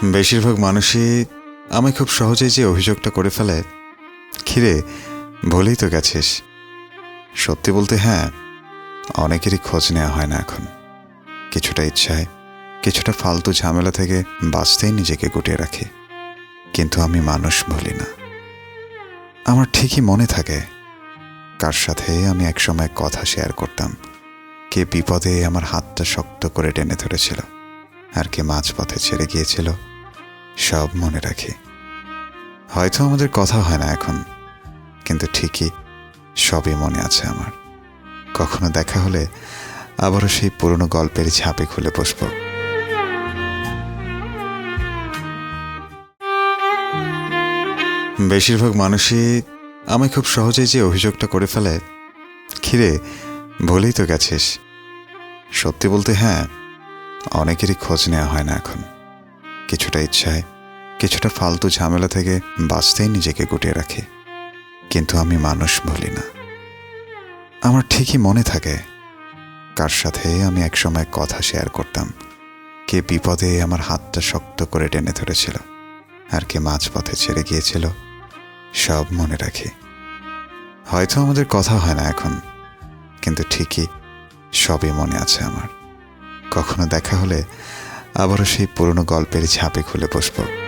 বেশিরভাগ মানুষই আমায় খুব সহজেই যে অভিযোগটা করে ফেলে, কিরে ভুলেই তো গেছিস। সত্যি বলতে হ্যাঁ, অনেকেরই খোঁজ নেওয়া হয় না এখন। কিছুটা ইচ্ছায়, কিছুটা ফালতু ঝামেলা থেকে বাঁচতেই নিজেকে গুটিয়ে রাখি। কিন্তু আমি মানুষ ভুলি না। আমার ঠিকই মনে থাকে কার সাথে আমি একসময় কথা শেয়ার করতাম, কে বিপদে আমার হাতটা শক্ত করে টেনে ধরেছিল, আর কে মাঝপথে ছেড়ে গিয়েছিল। সব মনে রাখি। হয়তো আমাদের কথা হয় না এখন, কিন্তু ঠিকই সবই মনে আছে আমার। কখনো দেখা হলে আবারও সেই পুরনো গল্পের ঝাঁপে খুলে বসব। বেশিরভাগ মানুষই আমায় খুব সহজেই যে অভিযোগটা করে ফেলে, কিরে ভুলেই তো গেছিস। সত্যি বলতে হ্যাঁ, অনেকেরই খোঁজ নেওয়া হয় না এখন। কিছুটা ইচ্ছায়, কিছুটা ফালতু ঝামেলা থেকে বাঁচতেই নিজেকে গুটিয়ে রাখি। কিন্তু আমি মানুষ ভুলি না। আমার ঠিকই মনে থাকে কার সাথে আমি একসময় কথা শেয়ার করতাম, কে বিপদে আমার হাতটা শক্ত করে টেনে ধরেছিল, আর কে মাঝপথে ছেড়ে গিয়েছিল। সব মনে রাখি। হয়তো আমাদের কথা হয় না এখন, কিন্তু ঠিকই সবই মনে আছে আমার। কখনো দেখা হলে আবারও সেই পুরনো গল্পের ঝাঁপে খুলে বসবো।